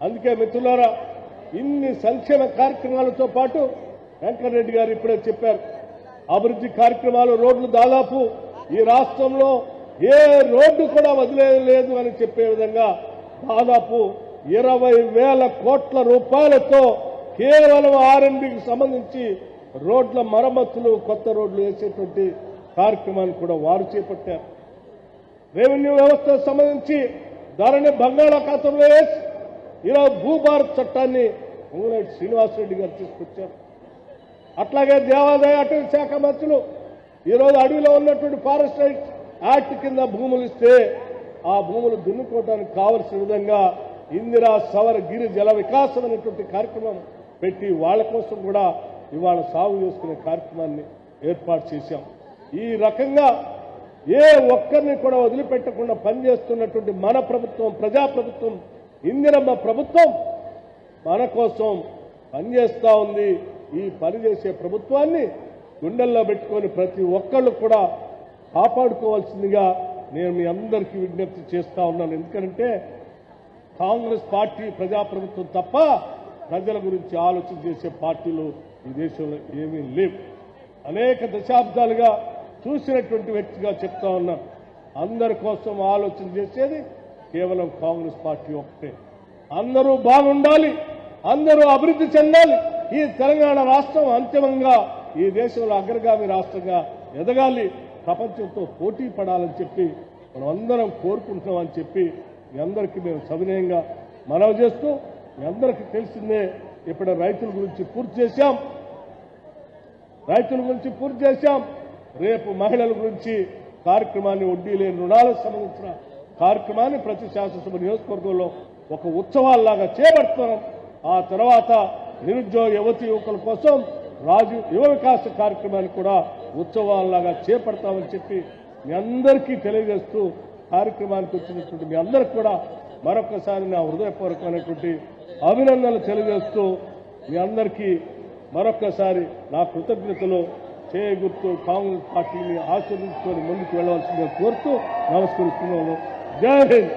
అందుకే మిత్రులారా, ఇన్ని సంక్షేమ కార్యక్రమాలతో పాటు వెంకటరెడ్డి గారు ఇప్పుడే చెప్పారు, అభివృద్ధి కార్యక్రమాలు, రోడ్లు దాదాపు ఈ రాష్ట్రంలో ఏ రోడ్డు కూడా వదిలేదు అని చెప్పే విధంగా దాదాపు 20,000 కోట్ల రూపాయలతో కేవలం R&Dకి సంబంధించి రోడ్ల మరమ్మతులు, కొత్త రోడ్లు వేసేటువంటి కార్యక్రమాన్ని కూడా వారు చేపట్టారు. రెవెన్యూ వ్యవస్థకు సంబంధించి ధరని బంగాళాఖాతంలో వేసి ఈరోజు భూభారత్ చట్టాన్ని పొంగులేటి శ్రీనివాసరెడ్డి గారు తీసుకొచ్చారు. అట్లాగే దేవాదాయ అటవీ శాఖ మంత్రులు ఈరోజు అడవిలో ఉన్నటువంటి ఫారెస్ట్ యాక్ట్ కింద భూములు ఇస్తే ఆ భూములు దున్నుకోవడానికి కావలసిన విధంగా ఇందిరా సవర గిరి జల వికాసం అనేటువంటి కార్యక్రమం పెట్టి వాళ్ళ కోసం కూడా ఇవాళ సాగు చేసుకునే కార్యక్రమాన్ని ఏర్పాటు చేశాం. ఈ రకంగా ఏ ఒక్కరిని కూడా వదిలిపెట్టకుండా పనిచేస్తున్నటువంటి మన ప్రభుత్వం, ప్రజాప్రభుత్వం, ఇందిరమ్మ ప్రభుత్వం మన కోసం పనిచేస్తూ ఉంది. ఈ పనిచేసే ప్రభుత్వాన్ని గుండెల్లో పెట్టుకొని ప్రతి ఒక్కళ్ళు కూడా కాపాడుకోవాల్సిందిగా నేను మీ అందరికీ విజ్ఞప్తి చేస్తా ఉన్నాను. ఎందుకంటే కాంగ్రెస్ పార్టీ ప్రజాప్రభుత్వం తప్ప ప్రజల గురించి ఆలోచన చేసే పార్టీలు ఈ దేశంలో ఏమీ లేవు. అనేక దశాబ్దాలుగా చూసినటువంటి వ్యక్తిగా చెప్తా ఉన్నాను. అందరి కోసం ఆలోచన చేసేది కేవలం కాంగ్రెస్ పార్టీ ఒకటే. అందరూ బాగుండాలి, అందరూ అభివృద్ధి చెందాలి, ఈ తెలంగాణ రాష్ట్రం అంతిమంగా ఈ దేశంలో అగ్రగామి రాష్ట్రంగా ఎదగాలి, ప్రపంచంతో పోటీ పడాలని చెప్పి మనం అందరం కోరుకుంటున్నామని చెప్పి మీ అందరికీ మేము సవినయంగా మనవి చేస్తూ, మీ అందరికీ తెలిసిందే ఇప్పుడు రైతుల గురించి పూర్తి చేశాం. రేపు మహిళల గురించి కార్యక్రమాన్ని, వడ్డీ లేని రుణాలకు సంబంధించిన కార్యక్రమాన్ని ప్రతి శాసనసభ నియోజకవర్గంలో ఒక ఉత్సవాల్లాగా చేపడుతున్నాం. ఆ తర్వాత నిరుద్యోగ యువతి యువకుల కోసం యువ వికాస కార్యక్రమాన్ని కూడా ఉత్సవాల్లాగా చేపడతామని చెప్పి మీ అందరికీ తెలియజేస్తూ, కార్యక్రమానికి వచ్చినటువంటి మీ అందరికీ కూడా మరొకసారి నా హృదయపూర్వకమైనటువంటి అభినందనలు తెలియజేస్తూ, మీ అందరికీ మరొకసారి నా కృతజ్ఞతలు చేయగుర్తూ కాంగ్రెస్ పార్టీని ఆశీర్వదించుకొని ముందుకు వెళ్లవలసిందిగా కోరుతూ నమస్కరిస్తున్నాను. జై హింద్.